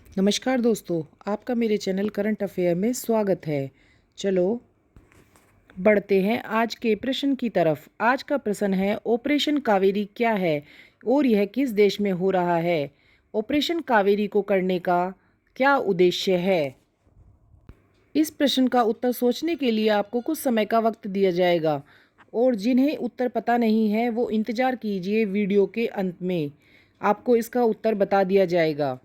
नमस्कार दोस्तों, आपका मेरे चैनल करंट अफेयर में स्वागत है। चलो बढ़ते हैं आज के प्रश्न की तरफ। आज का प्रश्न है ऑपरेशन कावेरी क्या है और यह किस देश में हो रहा है। ऑपरेशन कावेरी को करने का क्या उद्देश्य है। इस प्रश्न का उत्तर सोचने के लिए आपको कुछ समय का वक्त दिया जाएगा और जिन्हें उत्तर पता नहीं है वो इंतज़ार कीजिए, वीडियो के अंत में आपको इसका उत्तर बता दिया जाएगा।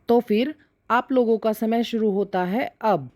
तो फिर आप लोगों का समय शुरू होता है अब।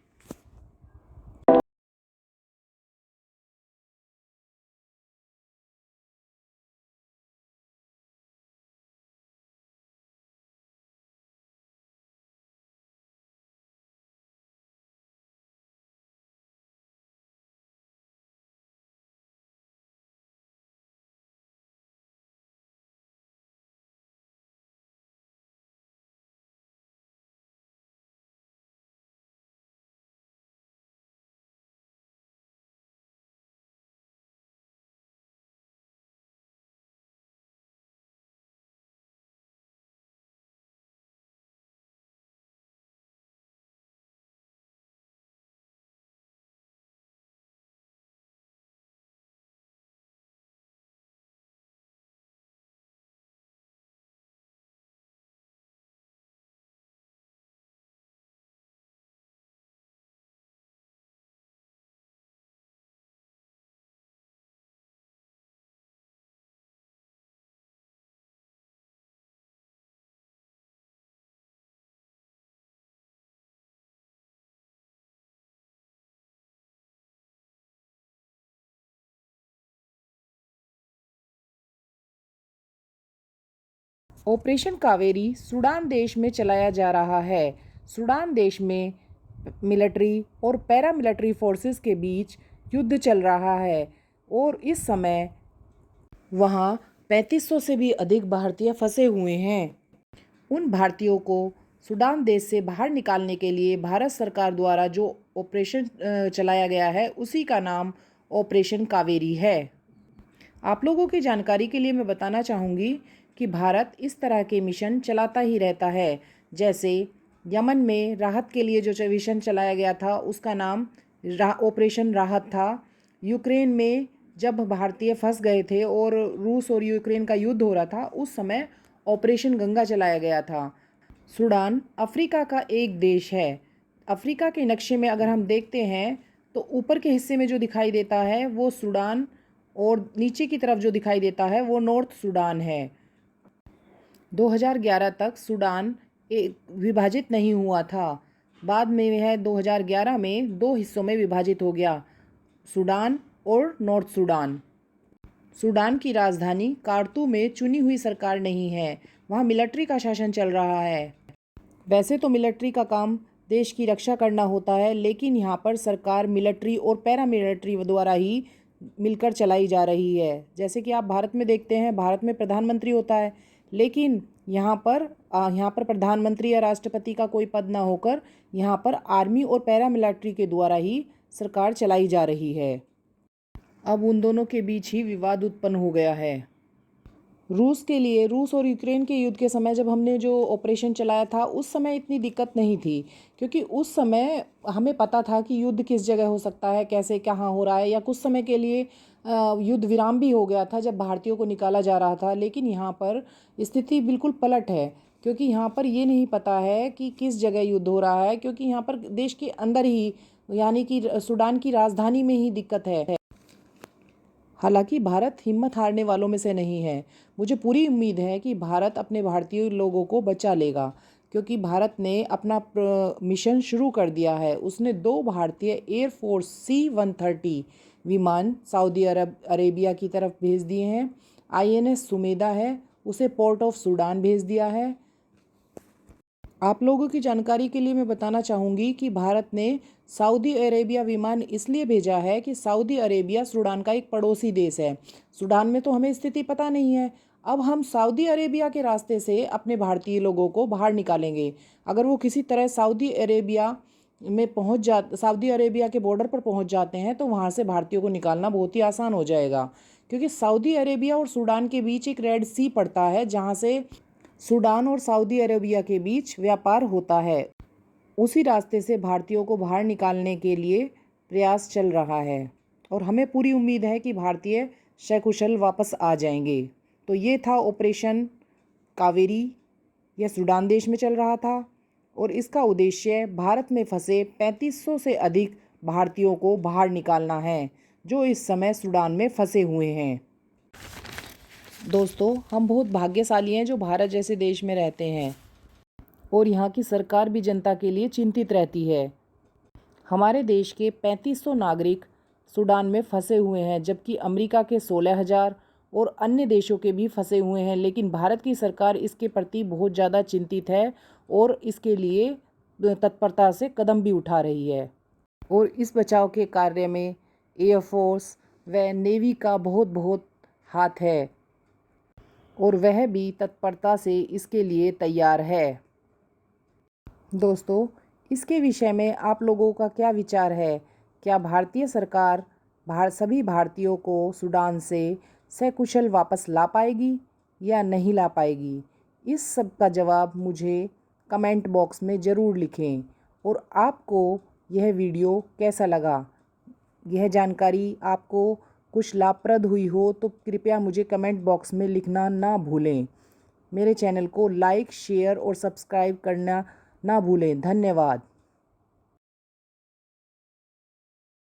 ऑपरेशन कावेरी सूडान देश में चलाया जा रहा है। सूडान देश में मिलिट्री और पैरामिलिट्री फोर्सेस के बीच युद्ध चल रहा है और इस समय वहाँ 3500 से भी अधिक भारतीय फंसे हुए हैं। उन भारतीयों को सूडान देश से बाहर निकालने के लिए भारत सरकार द्वारा जो ऑपरेशन चलाया गया है उसी का नाम ऑपरेशन कावेरी है। आप लोगों की जानकारी के लिए मैं बताना चाहूँगी कि भारत इस तरह के मिशन चलाता ही रहता है। जैसे यमन में राहत के लिए जो मिशन चलाया गया था उसका नाम ऑपरेशन राहत था। यूक्रेन में जब भारतीय फंस गए थे और रूस और यूक्रेन का युद्ध हो रहा था उस समय ऑपरेशन गंगा चलाया गया था। सूडान अफ्रीका का एक देश है। अफ्रीका के नक्शे में अगर हम देखते हैं तो ऊपर के हिस्से में जो दिखाई देता है वो सूडान और नीचे की तरफ जो दिखाई देता है वो नॉर्थ सूडान है। 2011 तक सूडान विभाजित नहीं हुआ था। बाद में यह 2011 में दो हिस्सों में विभाजित हो गया, सूडान और नॉर्थ सूडान। सूडान की राजधानी कारतूम में चुनी हुई सरकार नहीं है, वहाँ मिलिट्री का शासन चल रहा है। वैसे तो मिलिट्री का काम देश की रक्षा करना होता है, लेकिन यहाँ पर सरकार मिलिट्री और पैरामिलिट्री द्वारा ही मिलकर चलाई जा रही है। जैसे कि आप भारत में देखते हैं, भारत में प्रधानमंत्री होता है, लेकिन यहाँ पर प्रधानमंत्री या राष्ट्रपति का कोई पद ना होकर यहाँ पर आर्मी और पैरामिलिट्री के द्वारा ही सरकार चलाई जा रही है। अब उन दोनों के बीच ही विवाद उत्पन्न हो गया है। रूस और यूक्रेन के युद्ध के समय जब हमने जो ऑपरेशन चलाया था उस समय इतनी दिक्कत नहीं थी, क्योंकि उस समय हमें पता था कि युद्ध किस जगह हो सकता है, कैसे कहाँ हो रहा है, या कुछ समय के लिए युद्ध विराम भी हो गया था जब भारतीयों को निकाला जा रहा था। लेकिन यहाँ पर स्थिति बिल्कुल पलट है, क्योंकि यहाँ पर ये नहीं पता है कि किस जगह युद्ध हो रहा है, क्योंकि यहाँ पर देश के अंदर ही यानी कि सूडान की राजधानी में ही दिक्कत है। हालांकि भारत हिम्मत हारने वालों में से नहीं है। मुझे पूरी उम्मीद है कि भारत अपने भारतीय लोगों को बचा लेगा, क्योंकि भारत ने अपना मिशन शुरू कर दिया है। उसने 2 भारतीय एयरफोर्स C-130 विमान सऊदी अरेबिया की तरफ भेज दिए हैं। INS सुमेधा है, उसे पोर्ट ऑफ सूडान भेज दिया है। आप लोगों की जानकारी के लिए मैं बताना चाहूँगी कि भारत ने सऊदी अरेबिया विमान इसलिए भेजा है कि सऊदी अरेबिया सूडान का एक पड़ोसी देश है। सूडान में तो हमें स्थिति पता नहीं है। अब हम सऊदी अरेबिया के रास्ते से अपने भारतीय लोगों को बाहर निकालेंगे। अगर वो किसी तरह सऊदी अरेबिया के बॉर्डर पर पहुंच जाते हैं तो वहां से भारतीयों को निकालना बहुत ही आसान हो जाएगा, क्योंकि सऊदी अरेबिया और सूडान के बीच एक रेड सी पड़ता है, जहां से सूडान और सऊदी अरेबिया के बीच व्यापार होता है। उसी रास्ते से भारतीयों को बाहर निकालने के लिए प्रयास चल रहा है और हमें पूरी उम्मीद है कि भारतीय सकुशल वापस आ जाएंगे। तो ये था ऑपरेशन कावेरी। यह सूडान देश में चल रहा था और इसका उद्देश्य भारत में फंसे 3500 से अधिक भारतीयों को बाहर निकालना है जो इस समय सूडान में फंसे हुए हैं। दोस्तों, हम बहुत भाग्यशाली हैं जो भारत जैसे देश में रहते हैं और यहाँ की सरकार भी जनता के लिए चिंतित रहती है। हमारे देश के 3500 नागरिक सूडान में फंसे हुए हैं जबकि अमेरिका के 16,000 और अन्य देशों के भी फंसे हुए हैं, लेकिन भारत की सरकार इसके प्रति बहुत ज़्यादा चिंतित है और इसके लिए तत्परता से कदम भी उठा रही है। और इस बचाव के कार्य में एयरफोर्स व नेवी का बहुत बहुत हाथ है और वह भी तत्परता से इसके लिए तैयार है। दोस्तों, इसके विषय में आप लोगों का क्या विचार है? क्या भारतीय सरकार सभी भारतीयों को सूडान से सकुशल वापस ला पाएगी या नहीं ला पाएगी? इस सब का जवाब मुझे कमेंट बॉक्स में ज़रूर लिखें। और आपको यह वीडियो कैसा लगा? यह जानकारी आपको कुछ लाभप्रद हुई हो तो कृपया मुझे कमेंट बॉक्स में लिखना ना भूलें। मेरे चैनल को लाइक, शेयर और सब्सक्राइब करना ना भूलें। धन्यवाद।